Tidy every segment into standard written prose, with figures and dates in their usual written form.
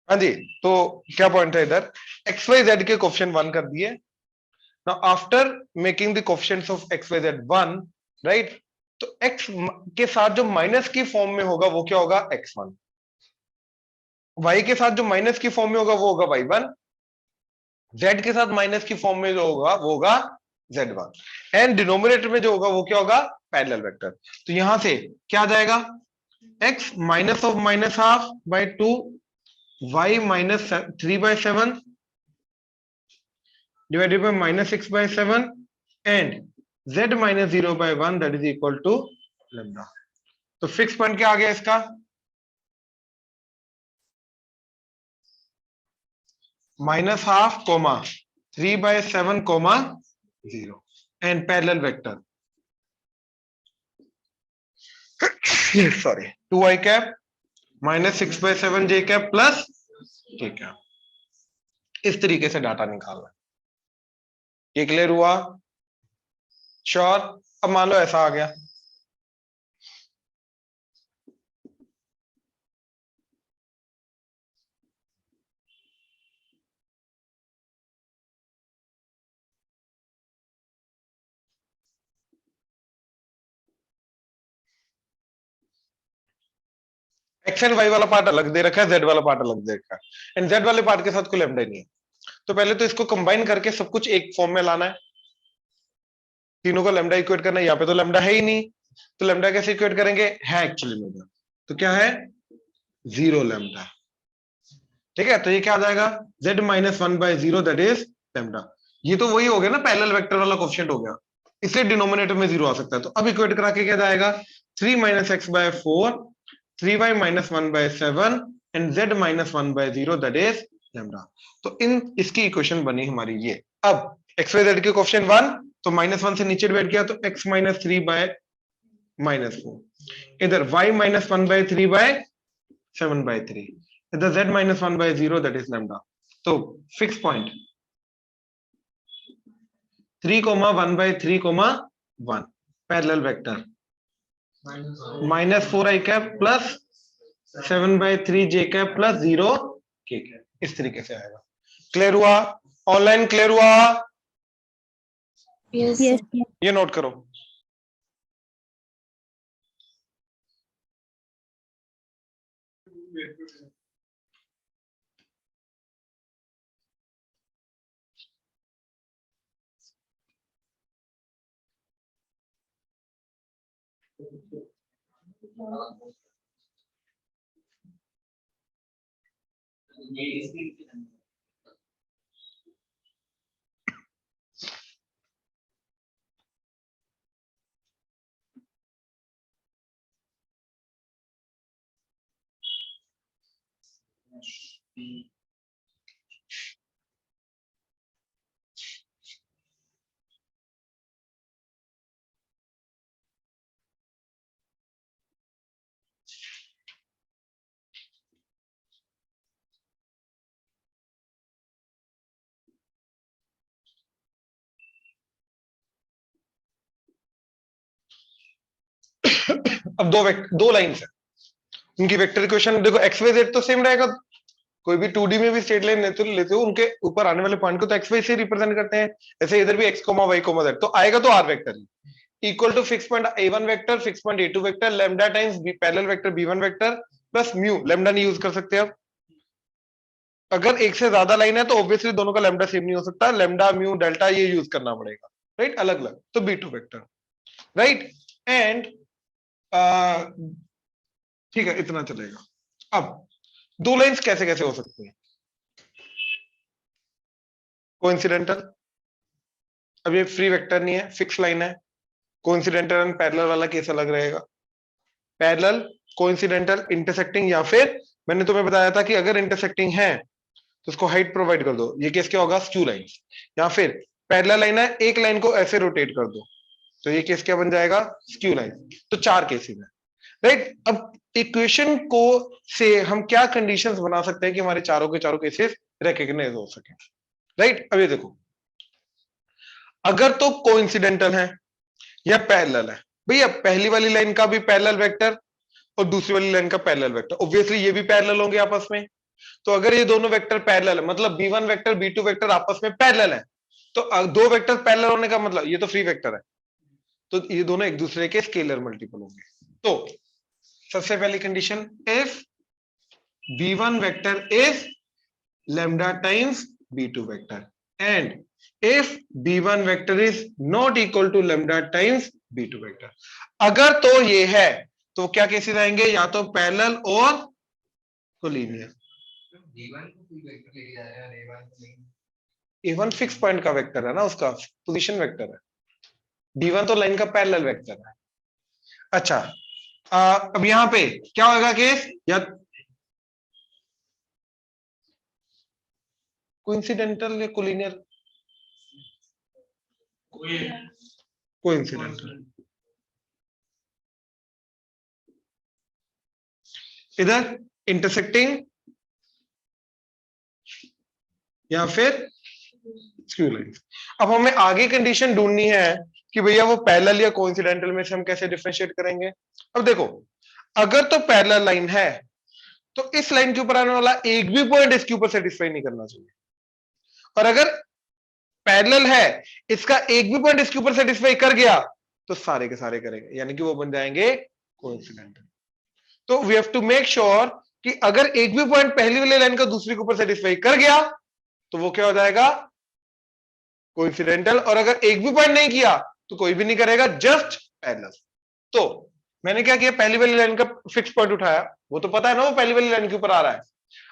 हाँ जी, तो क्या पॉइंट है इधर, एक्स वाई जेड के कोफिशिएंट 1 कर दिए। Now after making the coefficients of x y z 1, right, तो एक्स के साथ जो माइनस की फॉर्म में होगा वो क्या होगा, x1। y के साथ जो माइनस की फॉर्म में होगा वो होगा y1। z के साथ माइनस की फॉर्म में जो होगा वो होगा z1। एंड डिनोमिनेटर में जो होगा वो क्या होगा, पैरेलल वेक्टर। तो यहां से क्या आ जाएगा, x minus of minus half by 2, y minus 3/7 divided by minus 6/7 and z minus 0/1 that is equal to lambda। तो फिक्स पॉइंट क्या आ गया इसका, minus half comma 3/7 comma 0 and parallel vector sorry 2i cap minus 6/7 j cap plus k cap. इस तरीके से data निकालना है। ये क्लियर हुआ, श्योर। अब मान लो ऐसा आ गया, एक्स एंड वाई वाला पार्ट अलग दे रखा है, जेड वाला पार्ट अलग दे रखा है, एंड जेड वाले पार्ट के साथ कोई लैम्डा नहीं है। तो पहले तो इसको कंबाइन करके सब कुछ एक फॉर्म में लाना है, तीनों को लैम्डा इक्वेट करना है। यहाँ पे तो लैम्डा है ही नहीं, तो लैम्डा कैसे इक्वेट करेंगे, है एक्चुअली में तो क्या है, 0 लैम्डा। ठीक है, तो ये क्या आ जाएगा, z minus 1/0 that is lambda. ये तो वही हो गया ना, पैरेलल वेक्टर वाला कोफिशिएंट हो गया, इसलिए डिनोमिनेटर में 0 आ सकता है। तो अब इक्वेट करा के क्या जाएगा, 3 minus x/4 3y minus 1/7 and z minus 1/0 that is lambda. तो इन इसकी इक्वेशन बनी हमारी ये। अब एक्स वाई जेड के कोफिशिएंट 1, तो -1 से नीचे डिवाइड किया तो x माइनस 3/-4, इधर y माइनस 1/3/7/3, इधर z minus 1/0 that is lambda. तो fix point 3,1/3,1 parallel vector -4i cap plus 7/3 j cap plus 0 k cap, इस तरीके से आएगा। क्लियर हुआ, ऑनलाइन क्लियर हुआ, Yes, Yes. ये नोट करो। अब दो लाइंस है, उनकी वेक्टर इक्वेशन देखो, एक्स वाई जेड तो सेम रहेगा। कोई भी 2D में भी स्ट्रेट लाइन लेते हो, उनके ऊपर आने वाले पॉइंट को तो एक्स वाई से रिप्रेजेंट करते हैं। ऐसे इधर भी x comma y comma z, तो आएगा तो r vector equal to fix point a1 vector, fix point a2 vector, lambda times parallel vector b1 vector plus mu, lambda नहीं यूज कर सकते अब। अगर एक से ज्यादा लाइन है तो ऑब्वियसली दोनों का लैम्डा सेम नहीं हो सकता, लैम्डा म्यू डेल्टा ये यूज करना पड़ेगा, राइट, अलग अलग। तो b2 वेक्टर, राइट, एंड ठीक है, इतना चलेगा। अब दो लाइंस कैसे कैसे हो सकती हैं, कोइंसिडेंटल। अब ये फ्री वेक्टर नहीं है, फिक्स लाइन है। कोइंसिडेंटल एंड पैरेलल वाला केस अलग रहेगा। पैरेलल, कोइंसिडेंटल, इंटरसेक्टिंग, या फिर मैंने तुम्हें बताया था कि अगर इंटरसेक्टिंग है तो उसको हाइट प्रोवाइड कर दो। ये केस क्या होगा, स्क्यू लाइन। या फिर पैरेलल लाइन है, एक लाइन को ऐसे रोटेट कर दो, तो ये केस क्या बन जाएगा, स्क्यू लाइन। तो 4 केसेस है, राइट। अब इक्वेशन को से हम क्या कंडीशंस बना सकते हैं कि हमारे चारों के चारों केसेस रिकॉग्नाइज हो सके, राइट। अब ये देखो, अगर तो कोइंसिडेंटल है या पैरेलल है, भैया पहली वाली लाइन का भी पैरेलल वेक्टर और दूसरी वाली लाइन का पैरेलल वेक्टर, ऑब्वियसली ये भी पैरेलल होंगे आपस में, तो अगर ये दोनों वेक्टर पैरेलल है, मतलब b1 वेक्टर b2 वेक्टर आपस में पैरेलल है, तो दो वेक्टर पैरेलल होने का मतलब ये तो फ्री वेक्टर है, तो ये दोनों एक दूसरे के स्केलर मल्टीपल होंगे। तो सबसे पहली condition, if b1 vector is lambda times b2 vector and if b1 vector is not equal to lambda times b2 vector, अगर तो ये है तो क्या केसेस आएंगे, या तो पैरेलल और कोलिनियर। a1 फिक्स पॉइंट का वेक्टर है ना, उसका पोजीशन वेक्टर है, b1 तो लाइन का पैरेलल वेक्टर है। अच्छा, अब यहां पे क्या होगा केस, या कोइंसिडेंटल या कोलिनियर, कोइंसिडेंटल। इधर इंटरसेक्टिंग या फिर स्क्यू लाइंस। अब हमें आगे कंडीशन ढूंढनी है कि भैया वो पैरेलल या कोइंसिडेंटल में से हम कैसे डिफरेंशिएट करेंगे। अब देखो, अगर तो पैरेलल लाइन है तो इस लाइन के ऊपर आने वाला एक भी पॉइंट इसके ऊपर सेटिस्फाई नहीं करना चाहिए, और अगर पैरेलल है, इसका एक भी पॉइंट इसके ऊपर सेटिस्फाई कर गया तो सारे के सारे करेंगे, यानी कि वो बन जाएंगे कोइंसिडेंटल। तो we have to make sure कि अगर एक भी पॉइंट पहली वाली लाइन का दूसरी के ऊपर सेटिस्फाई कर गया तो वो क्या हो जाएगा, कोइंसिडेंटल, और अगर एक भी पॉइंट नहीं किया तो कोई भी नहीं करेगा, जस्ट पैरेलल। तो मैंने क्या किया, पहली वाली लाइन का फिक्स पॉइंट उठाया, वो तो पता है ना वो पहली वाली लाइन के ऊपर आ रहा है,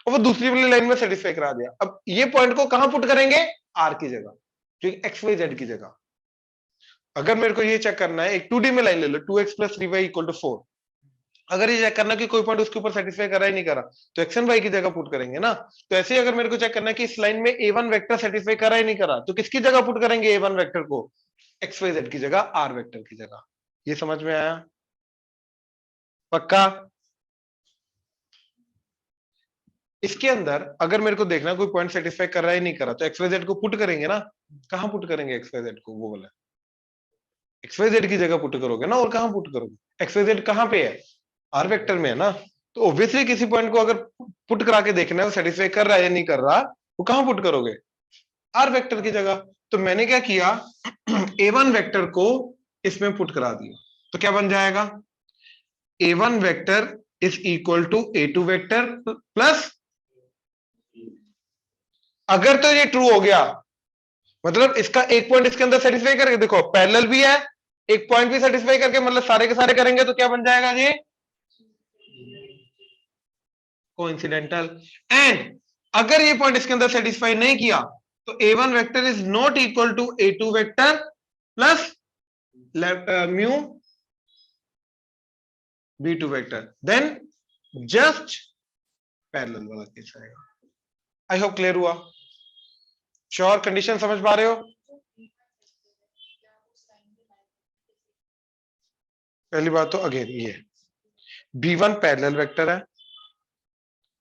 और वो दूसरी वाली लाइन में सेटिस्फाई करा दिया। अब ये पॉइंट को कहां पुट करेंगे, आर की जगह, जो एक्स वाई जेड की जगह। अगर मेरे को ये चेक करना है, एक 2D में लाइन ले लो, 2x + 3y = 4, अगर ये चेक करना कि कोई पॉइंट उसके ऊपर सेटिस्फाई कर रहा ही नहीं कर रहा, तो एक्स एंड वाई की जगह पुट करेंगे ना। तो ऐसे ही अगर मेरे को चेक करना है कि इस लाइन में a1 वेक्टर सेटिस्फाई कर रहा ही नहीं कर रहा, तो किसकी जगह पुट करेंगे a1 वेक्टर को, एक्स वाई जेड की जगह, r वेक्टर की जगह। ये समझ में आया, पक्का। इसके अंदर अगर मेरे को देखना कोई पॉइंट सेटिस्फाई कर रहा ही नहीं कर रहा, तो एक्स वाई जेड को पुट करेंगे ना। कहां पुट करेंगे एक्स वाई जेड को, वो बोला एक्स वाई जेड की जगह पुट करोगे ना, और कहां पुट करोगे, एक्स वाई जेड कहां पे है, आर वेक्टर में है ना। तो ऑब्वियसली किसी पॉइंट को अगर पुट करा के देखना है सेटिस्फाई कर रहा है या नहीं कर रहा, वो कहां पुट करोगे, आर वेक्टर की जगह। तो मैंने क्या किया, a1 वेक्टर को इसमें पुट करा दिया, तो क्या बन जाएगा, a1 vector is equal to a2 vector plus, अगर तो ये ट्रू हो गया, मतलब इसका एक पॉइंट इसके अंदर सेटिस्फाई करके देखो, पैरेलल भी है, एक पॉइंट भी सेटिस्फाई करके, मतलब सारे के सारे करेंगे तो क्या बन जाएगा ये, कोइंसिडेंटल। एंड अगर ये पॉइंट इसके अंदर सेटिस्फाई नहीं किया, तो a1 vector is not equal to a2 vector plus mu b2 vector, then just parallel वाला केस आएगा। आई होप क्लियर हुआ, श्योर, कंडीशन समझ पा रहे हो। पहली बात तो अगेन ये b1 पैरेलल वेक्टर है,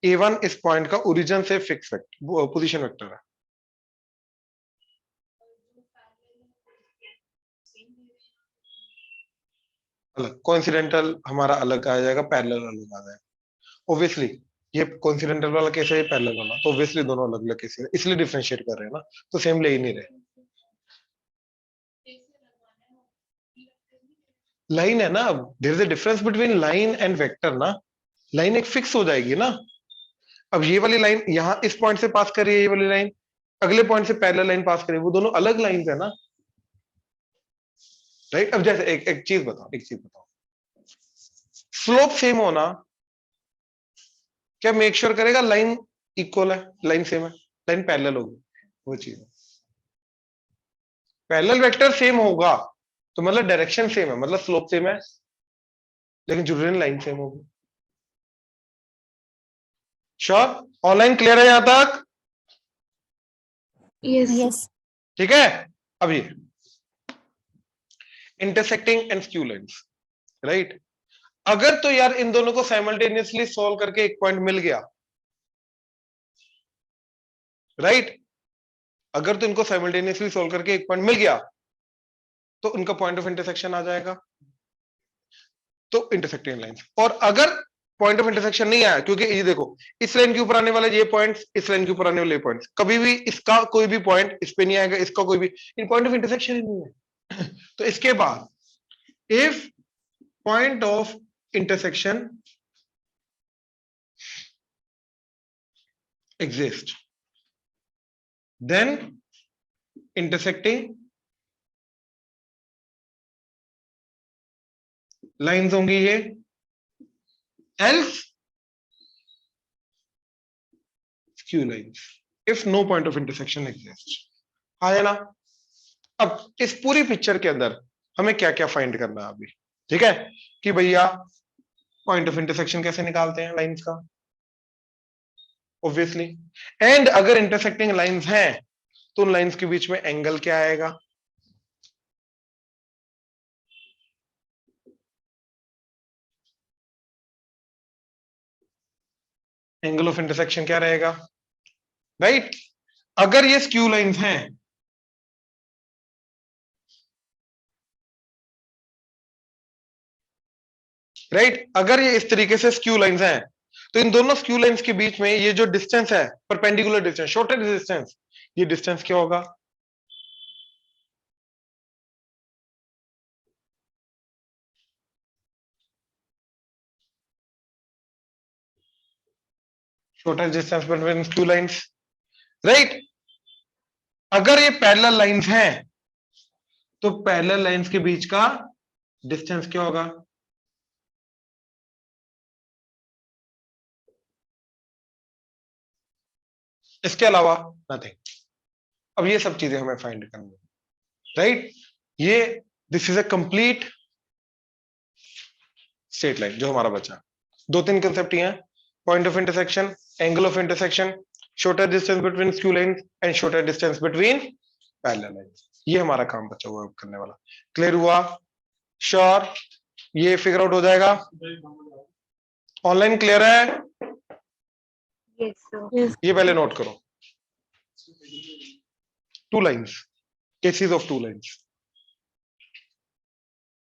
a1 इस पॉइंट का ओरिजिन से फिक्स वेक्टर, पोजीशन वेक्टर है। अलग कोइंसिडेंटल हमारा अलग आ जाएगा, पैरेलल अलग आ जाएगा। ऑब्वियसली ये कोइंसिडेंटल वाला केस है, ये पैरेलल वाला, तो ऑब्वियसली दोनों अलग अलग केस है, इसलिए डिफरेंशिएट कर रहे हैं ना, तो सेम ले ही नहीं रहे। लाइन है ना, there is a difference between line and vector ना, लाइन एक फिक्स हो जाएगी ना। अब ये वाली लाइन यहां इस पॉइंट से पास कर रही है, ये वाली लाइन अगले पॉइंट से पैरेलल लाइन पास करेगी, वो दोनों अलग लाइंस है ना, राइट। अब जैसे एक चीज बताओ, स्लोप सेम होना क्या मेक श्योर करेगा लाइन इक्वल है, लाइन सेम है, लाइन पैरेलल होगी, वो चीज है। पैरेलल वेक्टर सेम होगा तो मतलब डायरेक्शन सेम है, मतलब स्लोप सेम है, लेकिन जरूरी लाइन सेम होगी। श्योर, ऑनलाइन क्लियर है यहां तक, यस। ठीक है। अब ये intersecting and skew lines, right. अगर तो यार इन दोनों को साइमल्टेनियसली सॉल्व करके एक पॉइंट मिल गया, राइट, अगर तो इनको साइमल्टेनियसली सॉल्व करके एक पॉइंट मिल गया तो उनका पॉइंट ऑफ इंटरसेक्शन आ जाएगा, तो इंटरसेक्टिंग लाइंस। और अगर पॉइंट ऑफ इंटरसेक्शन नहीं आया, क्योंकि ये देखो इस लाइन के ऊपर आने वाले ये पॉइंट्स, इस लाइन के ऊपर आने वाले पॉइंट्स, कभी भी इसका कोई भी पॉइंट इस पे नहीं आएगा, इसका कोई भी, इन पॉइंट ऑफ इंटरसेक्शन ही नहीं है। तो इसके बाद if point of intersection exist, then intersecting lines होंगी ये, else skew lines if no point of intersection exists। आया ना? अब इस पूरी पिक्चर के अंदर हमें क्या क्या फाइंड करना है अभी, ठीक है, कि भैया पॉइंट ऑफ इंटरसेक्शन कैसे निकालते हैं लाइंस का, ऑब्वियसली, एंड अगर इंटरसेक्टिंग लाइंस हैं तो उन लाइंस के बीच में एंगल क्या आएगा, एंगल ऑफ इंटरसेक्शन क्या रहेगा, राइट। अगर ये स्क्यू लाइंस हैं, राइट, अगर ये इस तरीके से स्क्यू लाइंस हैं, तो इन दोनों स्क्यू लाइंस के बीच में ये जो डिस्टेंस है, परपेंडिकुलर डिस्टेंस, शॉर्टेस्ट डिस्टेंस, ये डिस्टेंस क्या होगा, shortest distance between skew lines, right. अगर ये पैरेलल लाइंस हैं तो पैरेलल लाइंस के बीच का डिस्टेंस क्या होगा, इसके अलावा नथिंग। अब ये सब चीजें हमें फाइंड करनी है, राइट। ये this is a complete straight line जो हमारा बचा। दो तीन कंसेप्ट ही हैं, point of intersection, angle of intersection, shorter distance between skew lines and shorter distance between parallel lines. ये हमारा काम बचा हुआ है करने वाला। क्लियर हुआ? श्योर? ये फिगर आउट हो जाएगा? ऑनलाइन क्लियर है? Yes. ये पहले नोट करो, two lines, cases of two lines.